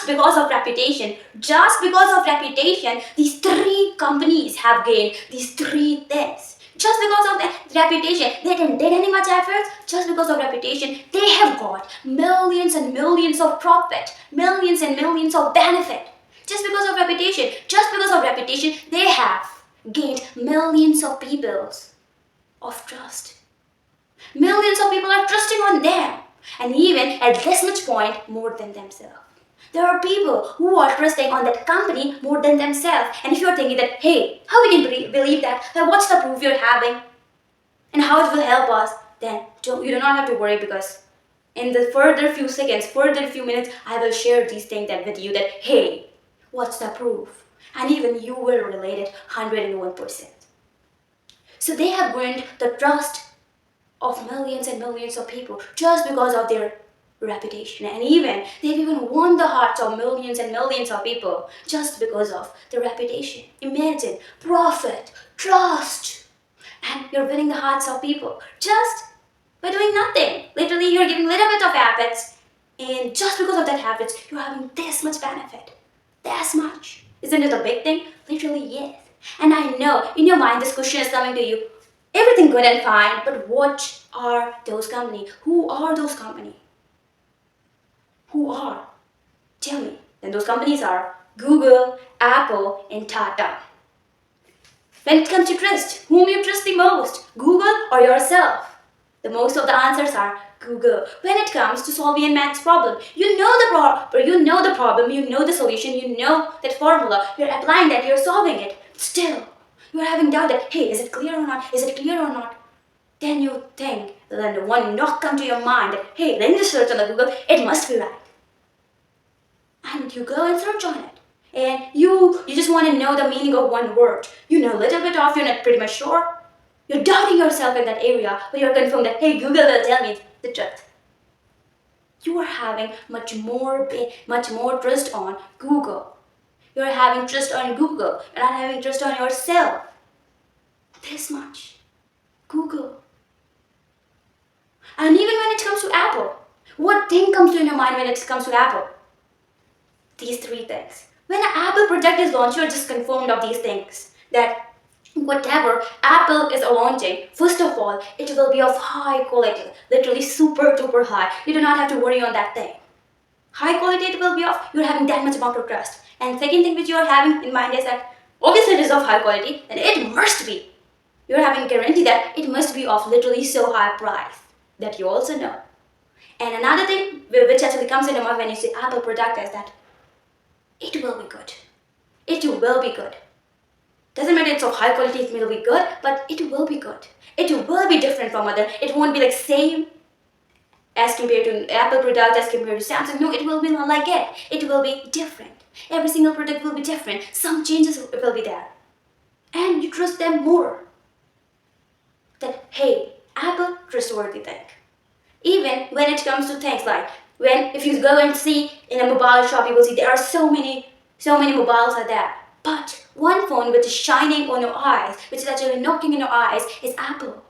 just because of reputation. Just because of reputation, these three companies have gained these three things. Just because of the reputation, they didn't did any much efforts. Just because of reputation, they have got millions and millions of profit, millions and millions of benefit. Just because of reputation, they have gained millions of people's of trust. Millions of people are trusting on them, and even at this much point, more than themselves. There are people who are trusting on that company more than themselves. And if you're thinking that, hey, how we can believe that? Then what's the proof you're having? And how it will help us? Then you do not have to worry, because in the further few seconds, further few minutes, I will share these things with you that, hey, what's the proof? And even you will relate it 101%. So they have gained the trust of millions and millions of people just because of their reputation, and even they've even won the hearts of millions and millions of people just because of their reputation. Imagine profit, trust, and you're winning the hearts of people just by doing nothing. Literally, you're giving a little bit of habits, and just because of that habits, you're having this much benefit. This much. Isn't it a big thing? Literally, yes. And I know in your mind this question is coming to you. Everything good and fine, but what are those companies? Who are those companies? Who are? Tell me. Then those companies are Google, Apple, and Tata. When it comes to trust, whom you trust the most? Google or yourself? The most of the answers are Google. When it comes to solving a maths problem, you know the problem, you know the solution, you know that formula, you're applying that, you're solving it. Still, you're having doubt that, hey, is it clear or not? Is it clear or not? Then you think, then the one knock come to your mind that, hey, let me just search on the Google, it must be right. And you go and search on it. And you just want to know the meaning of one word. You know a little bit of, you're not pretty much sure. You're doubting yourself in that area, but you're confirmed that, hey, Google will tell me the truth. You are having much more trust on Google. You're having trust on Google. You're not having trust on yourself. This much. Google. And even when it comes to Apple, what thing comes to your mind when it comes to Apple? These three things. When an Apple product is launched, you're just confirmed of these things. That whatever Apple is launching, first of all, it will be of high quality. Literally super duper high. You do not have to worry on that thing. High quality it will be of, you're having that much amount of trust. And second thing which you are having in mind is that obviously it is of high quality, then it must be. You're having guarantee that it must be of literally so high price that you also know. And another thing which actually comes into mind when you say Apple product is that it will be good. It will be good. Doesn't matter it's of high quality, it will be good, but it will be good. It will be different from other. It won't be like same as compared to Apple product, as compared to Samsung. No, it will be not like it. It will be different. Every single product will be different. Some changes will be there. And you trust them more. That, hey, Apple, trustworthy thing. Even when it comes to things like, if you go and see in a mobile shop, you will see there are so many mobiles are there. But one phone which is shining on your eyes, which is actually knocking in your eyes, is Apple.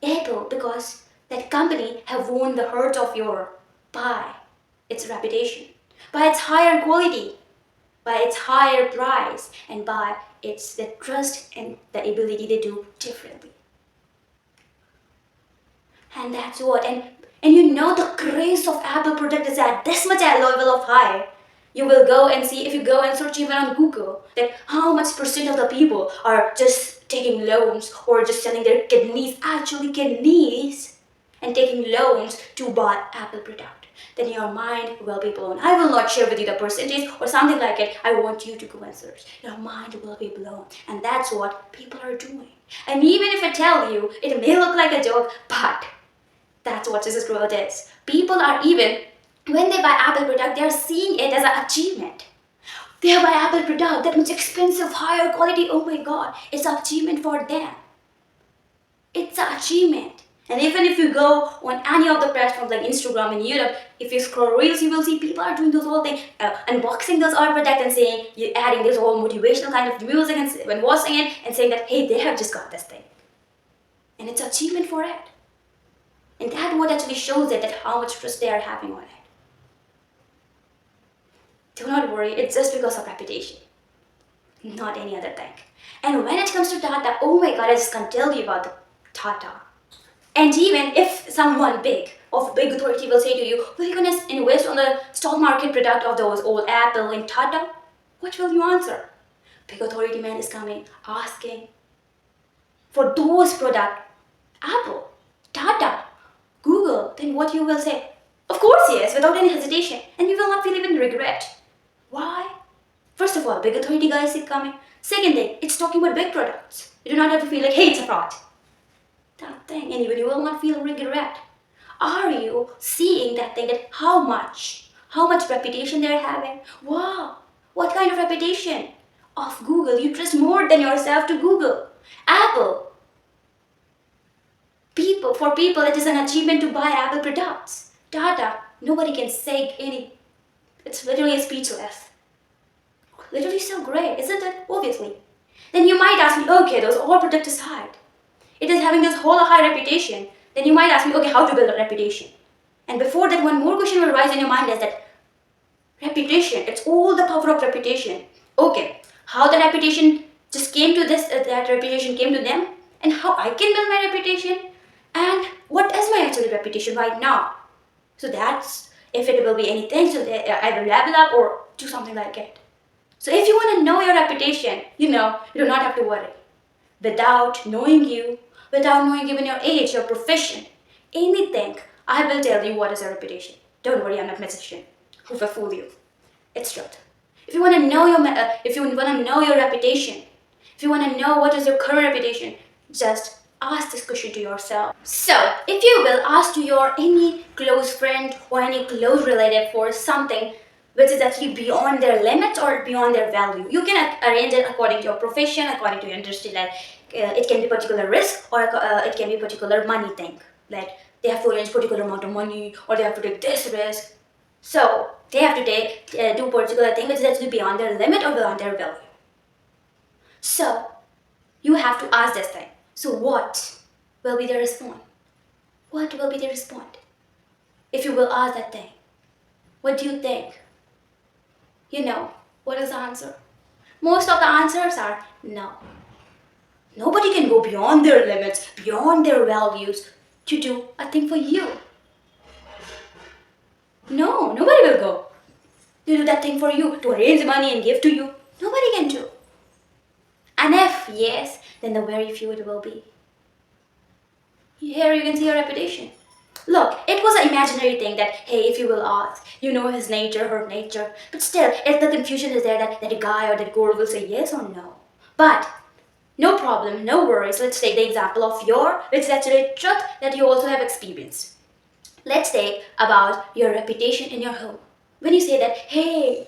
Apple, because that company have won the heart of your by its reputation, by its higher quality, by its higher price, and by its the trust and the ability to do differently. And that's what, and you know the grace of Apple product is at this much level of high. You will go and see, if you go and search even on Google, that how much percent of the people are just taking loans or just selling their kidneys, and taking loans to buy Apple product. Then your mind will be blown. I will not share with you the percentage or something like it. I want you to go and search. Your mind will be blown. And that's what people are doing. And even if I tell you, it may look like a joke, but that's what this world is. People are even, when they buy Apple product, they are seeing it as an achievement. They buy Apple product, that much expensive, higher quality, oh my god, it's an achievement for them. It's an achievement. And even if you go on any of the platforms like Instagram and Europe, if you scroll reels, you will see people are doing those whole thing, unboxing those art products and saying, you're adding this whole motivational kind of music and watching it and saying that, hey, they have just got this thing. And it's an achievement for it. And that's what actually shows it, that how much trust they are having on it. Do not worry, it's just because of reputation, not any other thing. And when it comes to Tata, oh my god, I just can't tell you about the Tata. And even if someone big, of big authority will say to you, will you gonna invest on the stock market product of those old Apple and Tata? What will you answer? Big authority man is coming, asking for those product, Apple, Tata, Google, then what you will say? Of course yes, without any hesitation. And you will not feel even regret. Why? First of all, big authority guy is coming. Second thing, it's talking about big products. You do not have to feel like, hey, it's a fraud. That thing, and even you will not feel regret. Are you seeing that thing, that how much reputation they're having? Wow, what kind of reputation? Of Google, you trust more than yourself to Google. Apple, for people it is an achievement to buy Apple products. Tata, nobody can say any, it's literally speechless. Literally so great, isn't it? Obviously. Then you might ask me, okay, those all product aside, it is having this whole high reputation. Then you might ask me, okay, how to build a reputation? And before that, one more question will rise in your mind is that reputation, it's all the power of reputation. Okay, how the reputation just came to this, that reputation came to them, and how I can build my reputation, and what is my actual reputation right now? So that's, if it will be anything, so that I will level up or do something like it. So if you want to know your reputation, you do not have to worry. Without knowing you, without knowing even your age, your profession, anything, I will tell you what is your reputation. Don't worry, I'm not a magician who will fool you. It's truth. If you want to know your reputation, if you want to know what is your current reputation, just ask this question to yourself. So, if you will ask to your any close friend or any close relative for something which is actually beyond their limits or beyond their value, you can arrange it according to your profession, according to your industry. Like it can be particular risk or it can be particular money thing. Like they have to arrange particular amount of money or they have to take this risk. So they have to do particular thing which is actually beyond their limit or beyond their value. So you have to ask this thing. So what will be the response? What will be the response? If you will ask that thing, what do you think? What is the answer? Most of the answers are no. Nobody can go beyond their limits, beyond their values to do a thing for you. No, nobody will go to do that thing for you, to arrange money and give to you. Nobody can do. And if yes, then the very few it will be. Here you can see your reputation. Look, it was an imaginary thing that, hey, if you will ask, you know his nature, her nature. But still, if the confusion is there that a guy or that girl will say yes or no. But, no problem, no worries. Let's take the example of which is actually truth that you also have experienced. Let's say about your reputation in your home. When you say that, hey,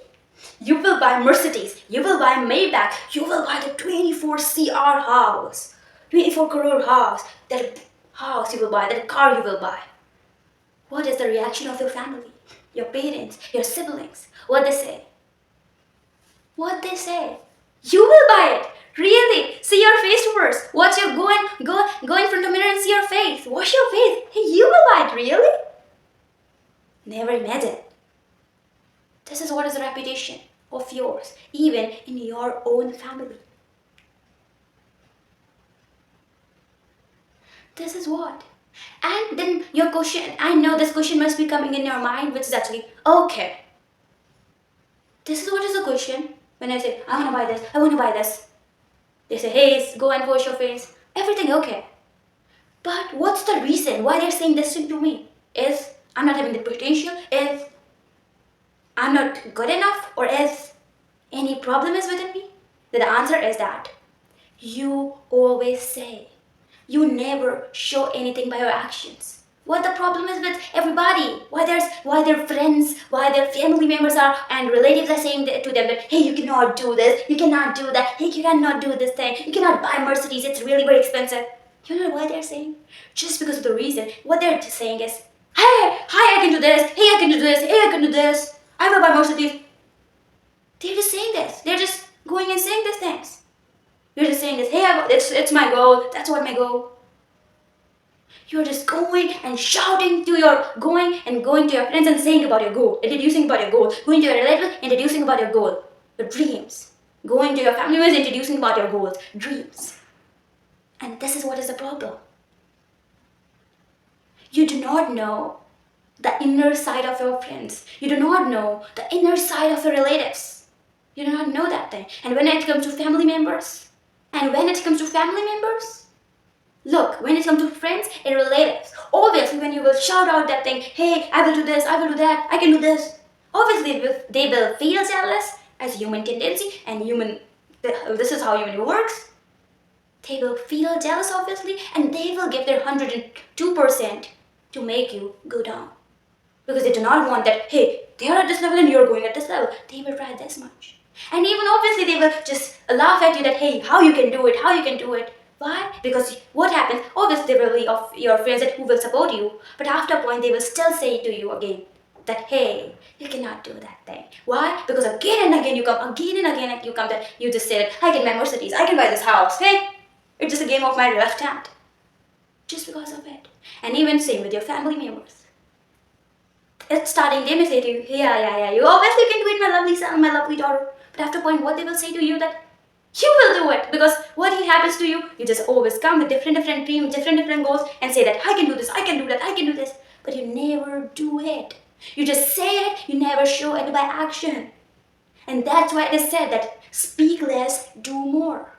you will buy Mercedes, you will buy Maybach, you will buy the 24 CR house, 24 crore house, that house you will buy, that car you will buy. What is the reaction of your family, your parents, your siblings? What they say? What they say? You will buy it. Really? See your face first. Watch you go in front of the mirror and see your face. Wash your face. Hey, you will buy it. Really? Never imagine. This is what is the reputation of yours, even in your own family. This is what. And then your question, I know this question must be coming in your mind, which is actually, okay, this is what is the question. When I say, I want to buy this, I want to buy this. They say, hey, go and wash your face. Everything okay. But what's the reason why they're saying this thing to me? Is I'm not having the potential? Is I'm not good enough? Or is any problem is within me? Then the answer is that you always say. You never show anything by your actions. What the problem is with everybody? Why their friends, why their family members are and relatives are saying to them that, hey, you cannot do this, you cannot do that, hey, you cannot do this thing, you cannot buy Mercedes, it's really very expensive. You know why they're saying? Just because of the reason. What they're just saying is, hey, I can do this, hey, I can do this, hey, I can do this, I will buy Mercedes. They're just saying this. They're just going and saying these things. You're just saying this, hey, it's my goal, that's what my goal. You're just going and shouting to your going to your friends and saying about your goal, introducing about your goal, going to your relatives, introducing about your goal, your dreams, going to your family members, introducing about your goals, dreams. And this is what is the problem. You do not know the inner side of your friends. You do not know the inner side of your relatives. You do not know that thing. And when it comes to family members, look, when it comes to friends and relatives, obviously when you will shout out that thing, hey, I will do this, I will do that, I can do this, obviously they will feel jealous as human tendency and this is how human works. They will feel jealous obviously and they will give their 102% to make you go down. Because they do not want that, hey, they are at this level and you're going at this level. They will try this much. And even obviously they will just laugh at you that, hey, how you can do it. Why? Because what happens, obviously there will be of your friends that who will support you, but after a point they will still say to you again that, hey, you cannot do that thing. Why? Because again and again you come that you just say that, I can buy Mercedes, I can buy this house, hey, it's just a game of my left hand. Just because of it. And even same with your family members. It's starting, they may say to you, yeah, you obviously can do it, my lovely son, my lovely daughter. But after a point, what they will say to you that you will do it. Because what happens to you, you just always come with different dreams, different goals and say that I can do this, I can do that, I can do this. But you never do it. You just say it, you never show it by action. And that's why it is said that speak less, do more.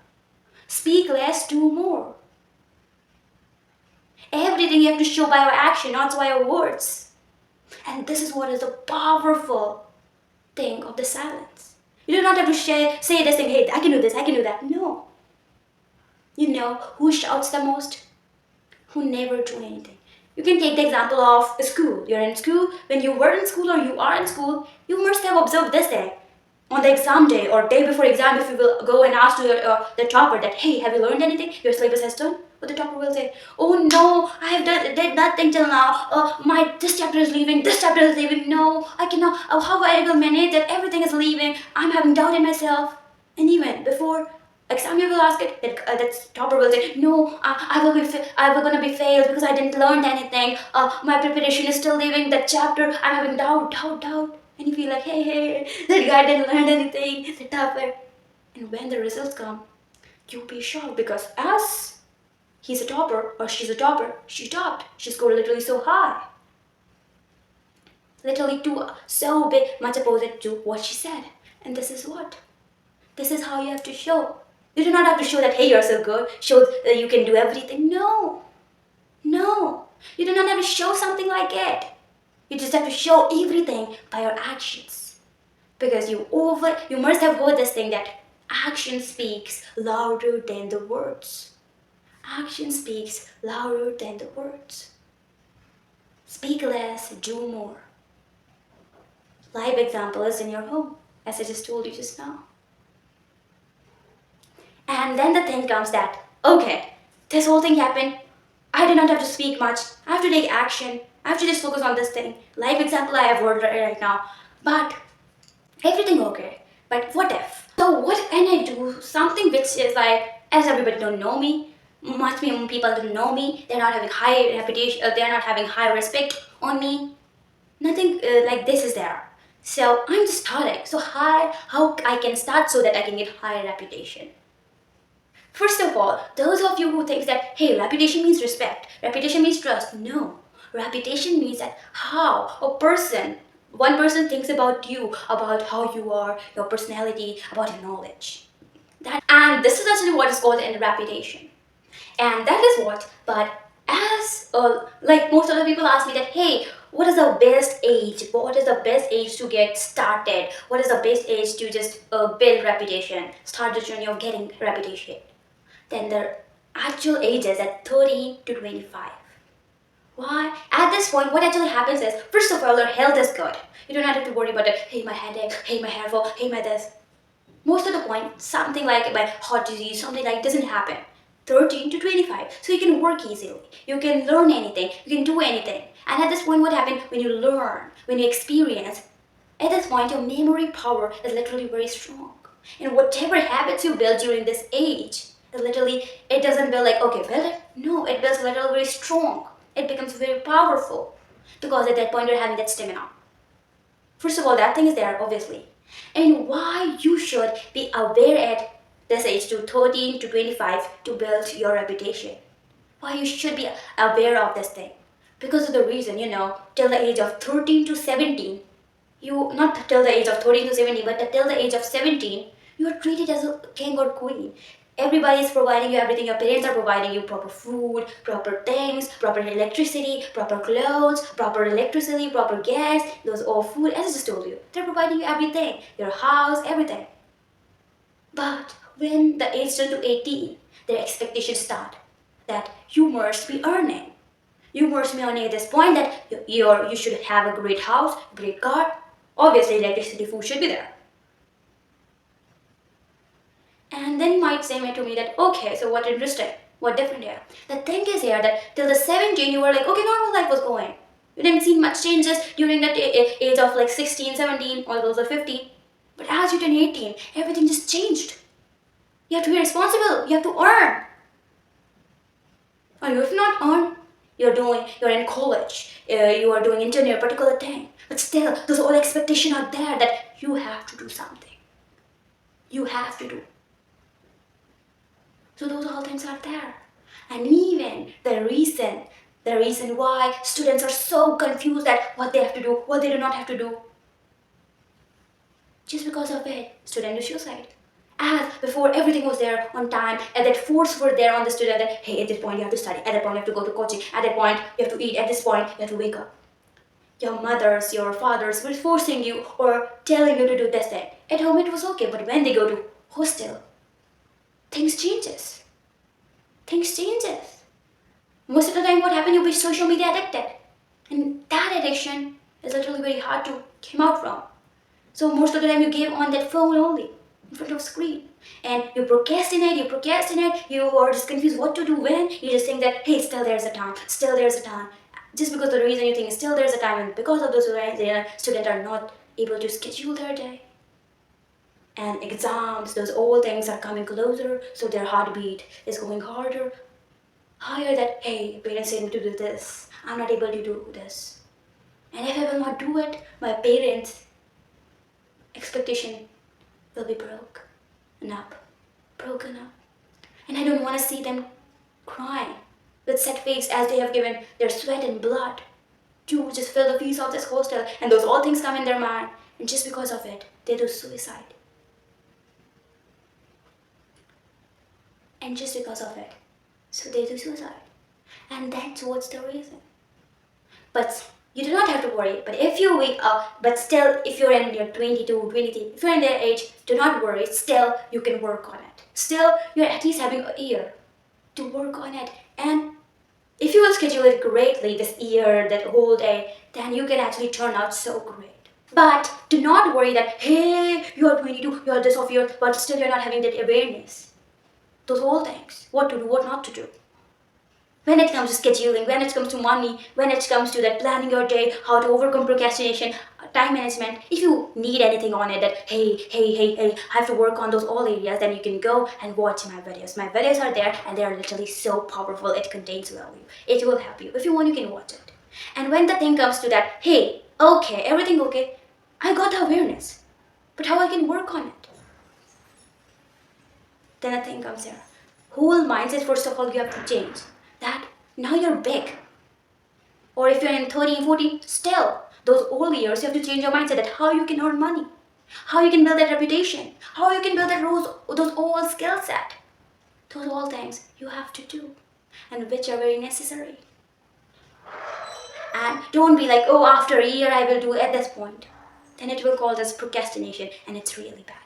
Speak less, do more. Everything you have to show by your action, not by your words. And this is what is the powerful thing of the silence. You do not have to say this thing, hey, I can do this, I can do that. No. You know who shouts the most? Who never do anything. You can take the example of school. You're in school. When you were in school or you are in school, you must have observed this thing. On the exam day or day before exam, if you will go and ask to the topper that, hey, have you learned anything? Your syllabus has done? But the topper will say, oh no, I have did nothing till now. This chapter is leaving, No, I cannot. How I will manage that everything is leaving? I'm having doubt in myself. And even before exam, you will ask it. That topper will say, no, I will gonna be failed because I didn't learn anything. My preparation is still leaving that chapter. I'm having doubt. And you feel like, hey, that guy didn't learn anything. The topper. And when the results come, you'll be shocked because as he's a topper or she's a topper, she topped. She scored literally so high. Literally so big, much opposite to what she said. And this is what? This is how you have to show. You do not have to show that, hey, you're so good. Show that you can do everything. No. You do not have to show something like it. You just have to show everything by your actions. Because you must have heard this thing that action speaks louder than the words. Action speaks louder than the words. Speak less, do more. Live example is in your home, as I just told you just now. And then the thing comes that, okay, this whole thing happened. I do not have to speak much. I have to take action. I have to just focus on this thing. Live example I have heard right now. But everything okay. But what if? So what can I do? Something which is like, as everybody don't know me, much people don't know me. They're not having high reputation. They're not having high respect on me. Nothing like this is there. So I'm just starting. So how I can start so that I can get high reputation? First of all, those of you who think that, hey, reputation means respect, reputation means trust. No. Reputation means that how one person thinks about you, about how you are, your personality, about your knowledge. And this is actually what is called in reputation. And that is what, but as, like most other people ask me that, hey, what is the best age? What is the best age to get started? What is the best age to just build reputation, start the journey of getting reputation? Then the actual age is at 13 to 25. Why? At this point, what actually happens is, first of all, your health is good. You don't have to worry about it, hey, my headache, hey, my hair fall, hey, my this. Most of the point, something like my heart disease, something like doesn't happen. 13 to 25. So you can work easily. You can learn anything. You can do anything. And at this point, what happens when you learn, when you experience, at this point, your memory power is literally very strong. And whatever habits you build during this age, it doesn't build like, okay, build it. No, it builds literally very strong. it becomes very powerful because at that point you're having that stamina. First of all, that thing is there, obviously. And why you should be aware at this age to 13 to 25 to build your reputation. Why you should be aware of this thing. Because of the reason, till the age of 13 to 17, not till the age of 13 to 17, but till the age of 17, you are treated as a king or queen. Everybody is providing you everything. Your parents are providing you proper food, proper things, proper electricity, proper clothes, proper electricity, proper gas, those all food, as I just told you. They're providing you everything, your house, everything. But when the age turns to 18, their expectations start that you must be earning. You must be earning at this point that you should have a great house, great car. Obviously, electricity, food should be there. And then you might say to me that, okay, so what interesting? What different here? The thing is here that till the 17, you were like, okay, normal life was going. You didn't see much changes during that age of like 16, 17, or those are 15. But as you turn 18, everything just changed. You have to be responsible. You have to earn. Or if not earn, you're in college. You are doing intern a particular thing. But still, those all expectations are there that you have to do something. You have to do. So those all things are there. And even the reason why students are so confused at what they have to do, what they do not have to do. Just because of it, student do suicide. As before, everything was there on time, and that force were there on the student that, hey, at this point you have to study, at that point you have to go to coaching, at that point you have to eat, at this point you have to wake up. Your mothers, your fathers were forcing you or telling you to do this thing. At home it was okay, but when they go to hostel, things changes. Things changes. Most of the time what happens, you'll be social media addicted. And that addiction is literally very hard to come out from. So most of the time you give on that phone only, in front of screen. And you procrastinate, you are just confused what to do when. You just think that, hey, still there's a time. Just because the reason you think still there's a time, and because of those reasons, students are not able to schedule their day. And exams, those old things are coming closer, so their heartbeat is going harder. Higher that, hey, parents say me to do this. I'm not able to do this. And if I will not do it, my parents' expectation will be broken up. And I don't want to see them crying with sad face as they have given their sweat and blood to just fill the fees of this hostel, and those all things come in their mind, and just because of it, they do suicide. And just because of it, so they do suicide. And that's what's the reason. But you do not have to worry. But if you wake up, but still, if you're in your 22, 23, if you're in their age, do not worry. Still, you can work on it. Still, you're at least having a year to work on it. And if you will schedule it greatly this year, that whole day, then you can actually turn out so great. But do not worry that, hey, you're 22, you're this of year, but still you're not having that awareness. Those whole things, what to do, what not to do. When it comes to scheduling, when it comes to money, when it comes to that planning your day, how to overcome procrastination, time management, if you need anything on it that, hey, I have to work on those all areas, then you can go and watch my videos. My videos are there and they are literally so powerful. It contains value. It will help you. If you want, you can watch it. And when the thing comes to that, hey, okay, everything okay, I got the awareness, but how I can work on it? Then the thing comes here. Whole mindset, first of all, you have to change. That now you're big. Or if you're in 13, 14, still, those old years, you have to change your mindset that how you can earn money, how you can build that reputation, how you can build that those old skill set. Those all things you have to do, and which are very necessary. And don't be like, oh, after a year I will do at this point. Then it will call as procrastination, and it's really bad.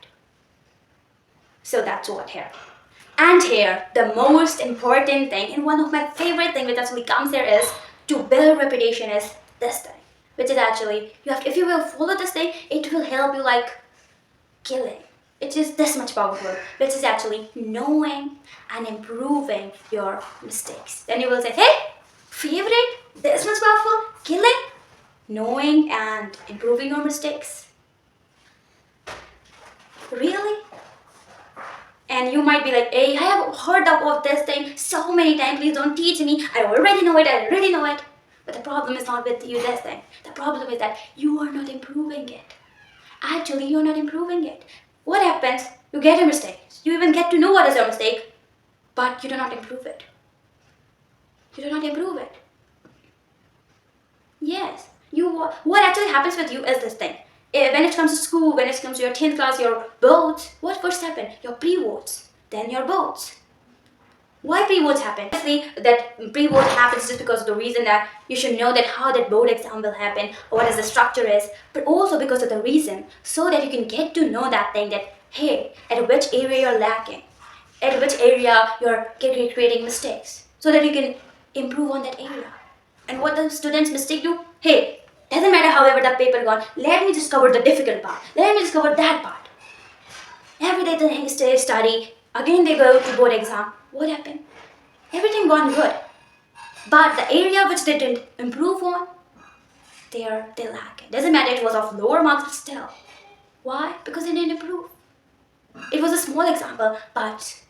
So that's what here. And here, the most important thing, and one of my favorite things which actually comes here is to build reputation is this thing. Which is actually, if you will follow this thing, it will help you like killing. It is this much powerful, which is actually knowing and improving your mistakes. Then you will say, hey, favorite, this much powerful, killing, knowing and improving your mistakes. Really? And you might be like, hey, I have heard of this thing so many times, please don't teach me. I already know it. But the problem is not with you this thing. The problem is that you are not improving it. Actually, you're not improving it. What happens? You get a mistake. You even get to know what is your mistake, but you do not improve it. You do not improve it. Yes. What actually happens with you is this thing. When it comes to school, when it comes to your 10th class, your boards, what first happen? Your pre-boards, then your boards. Why pre-boards happen? Obviously, that pre-board happens just because of the reason that you should know that how that board exam will happen, or what is the structure is, but also because of the reason, so that you can get to know that thing that, hey, at which area you're lacking, at which area you're creating mistakes, so that you can improve on that area. And what the students mistake do? Hey, doesn't matter however the paper gone, let me just cover the difficult part. Let me just cover that part. Every day they study, again they go to board exam. What happened? Everything gone good. But the area which they didn't improve on, they lack it. Doesn't matter it was of lower marks, but still. Why? Because they didn't improve. It was a small example, but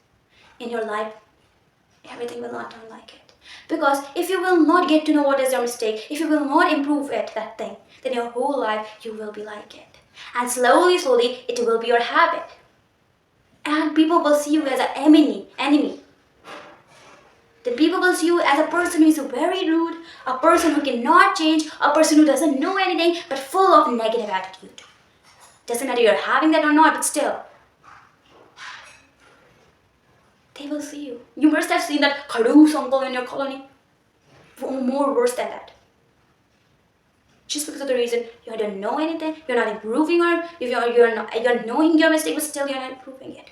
in your life, everything will not turn like it. Because if you will not get to know what is your mistake, if you will not improve that thing, then your whole life you will be like it. And slowly, it will be your habit. And people will see you as an enemy. Then people will see you as a person who is very rude, a person who cannot change, a person who doesn't know anything, but full of negative attitude. Doesn't matter you're having that or not, but still. They will see you. You must have seen that Kharoos uncle in your colony. More worse than that. Just because of the reason you don't know anything, you're not improving, or if you're knowing your mistake, but still you're not improving it.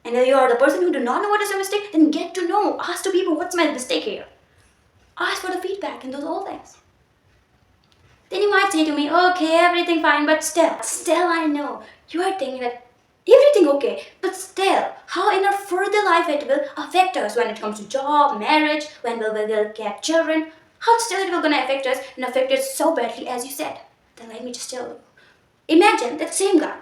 And if you are the person who do not know what is your mistake, then get to know. Ask to people, what's my mistake here? Ask for the feedback and those all things. Then you might say to me, okay, everything fine, but still I know. You are thinking that everything okay, but still, how in our further life it will affect us when it comes to job, marriage, when we will get children. How still it will gonna affect us and affect us so badly as you said. Then let me just tell you. Imagine that same guy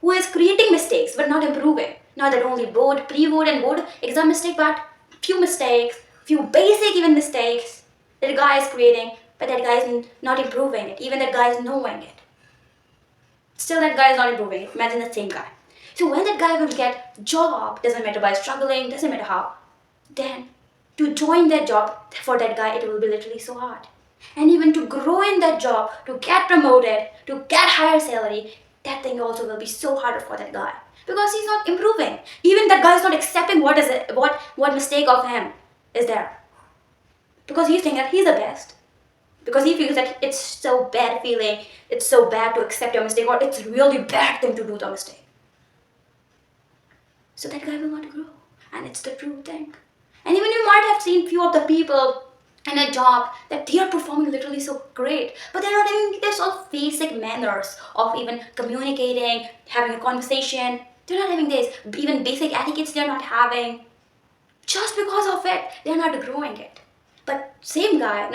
who is creating mistakes but not improving. Not that only board, pre-board and board exam mistake, but few mistakes, few basic even mistakes that guy is creating, but that guy is not improving it. Even that guy is knowing it. Still that guy is not improving it. Imagine the same guy. So when that guy will get job, doesn't matter by struggling, doesn't matter how, then to join that job, for that guy, it will be literally so hard. And even to grow in that job, to get promoted, to get higher salary, that thing also will be so harder for that guy. Because he's not improving. Even that guy is not accepting what mistake of him is there. Because he's thinking that he's the best. Because he feels that it's so bad feeling, it's so bad to accept your mistake, or it's really bad thing to do the mistake. So that guy will not grow. And it's the true thing. And even you might have seen few of the people in a job that they are performing literally so great, but they're not having this all basic manners of even communicating, having a conversation. They're not having this, even basic etiquettes they're not having. Just because of it, they're not growing it. But not same guy,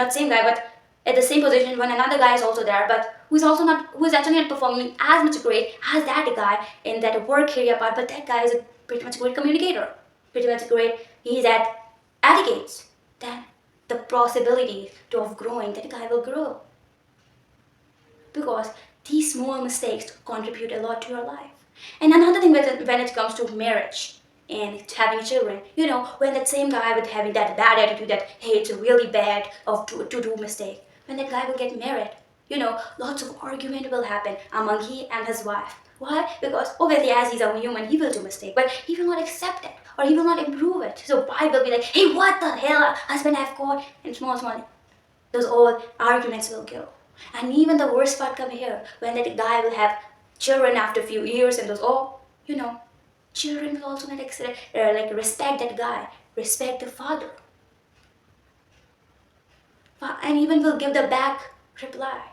but at the same position when another guy is also there, but who's actually not performing as much great as that guy in that work area part, but that guy is a pretty much great communicator. Pretty much great, he's at etiquettes. Then the possibility of growing, that guy will grow. Because these small mistakes contribute a lot to your life. And another thing when it comes to marriage and having children, when that same guy with having that bad attitude that, hey, it's really bad to do mistake, when that guy will get married, lots of argument will happen among he and his wife. Why? Because obviously as he's a human, he will do mistake, but he will not accept it or he will not improve it. So wife will be like, hey, what the hell, husband I've caught, and small, those all arguments will go. And even the worst part come here, when that guy will have children after a few years and those all, children will also not respect that guy, respect the father. And even will give the back reply.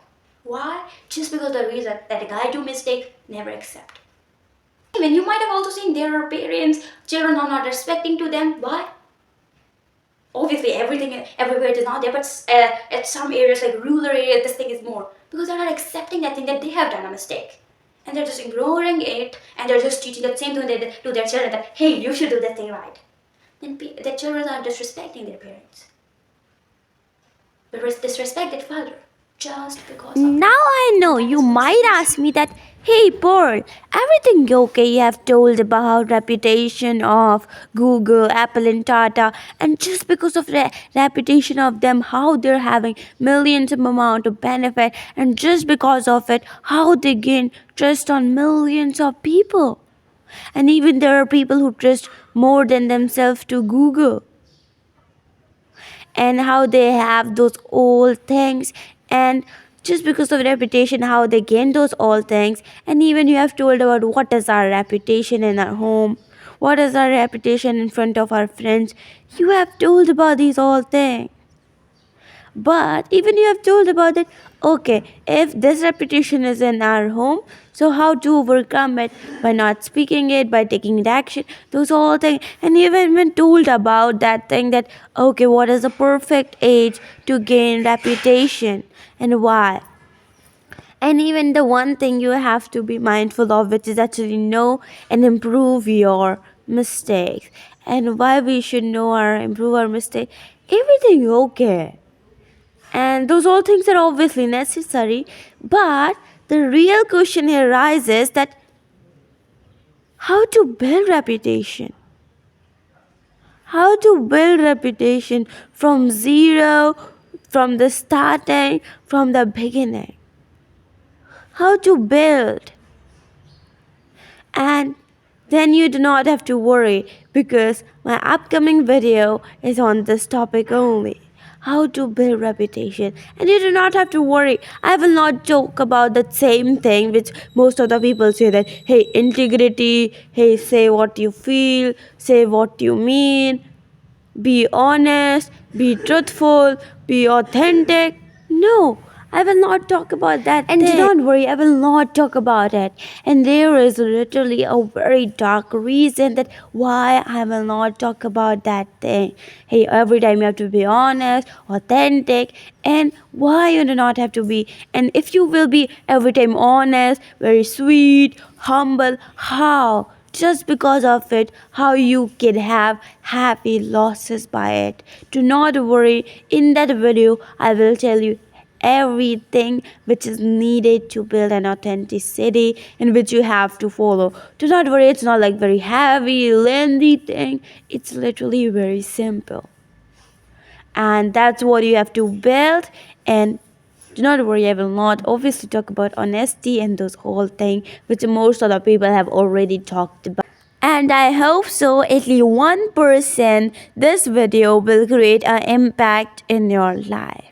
Why? Just because the reason that a guy do mistake, never accept. Even you might have also seen there are parents, children are not respecting to them. Why? Obviously everywhere it is not there, but at some areas like rural areas, this thing is more. Because they're not accepting that thing that they have done a mistake. And they're just ignoring it, and they're just teaching the same thing to their children that, hey, you should do that thing right. Then the children are disrespecting their parents. disrespect their father just because of Now I know that you is might misunderstood. ask me that, hey Pearl, everything okay you have told about reputation of Google, Apple and Tata, and just because of the reputation of them, how they're having millions of amount of benefit, and just because of it, how they gain trust on millions of people. And even there are people who trust more than themselves to Google, and how they have those old things, and just because of reputation how they gain those old things. And even you have told about what is our reputation in our home, what is our reputation in front of our friends. You have told about these all things, but even you have told about it. Okay, if this repetition is in our home, so how to overcome it? By not speaking it, by taking the action, those all things. And even when told about that thing, that okay, what is the perfect age to gain reputation and why? And even the one thing you have to be mindful of, which is actually know and improve your mistakes. And why we should know or improve our mistake, everything okay. And those all things are obviously necessary, but the real question here arises that how to build reputation, how to build reputation from zero, from the starting, from the beginning, how to build. And then you do not have to worry, because my upcoming video is on this topic only, how to build reputation. And you do not have to worry, I will not talk about the same thing which most of the people say, that hey, integrity, hey, say what you feel, say what you mean, be honest, be truthful, be authentic. No, I will not talk about that. And do not worry, I will not talk about it. And there is literally a very dark reason that why I will not talk about that thing. Hey, every time you have to be honest, authentic, and why you do not have to be. And if you will be every time honest, very sweet, humble, how? Just because of it, how you can have happy losses by it. Do not worry, in that video I will tell you everything which is needed to build an authenticity, in which you have to follow. Do not worry, it's not like very heavy lengthy thing, it's literally very simple, and that's what you have to build. And do not worry, I will not obviously talk about honesty and those whole thing which most of the people have already talked about. And I hope so at least 1% this video will create an impact in your life.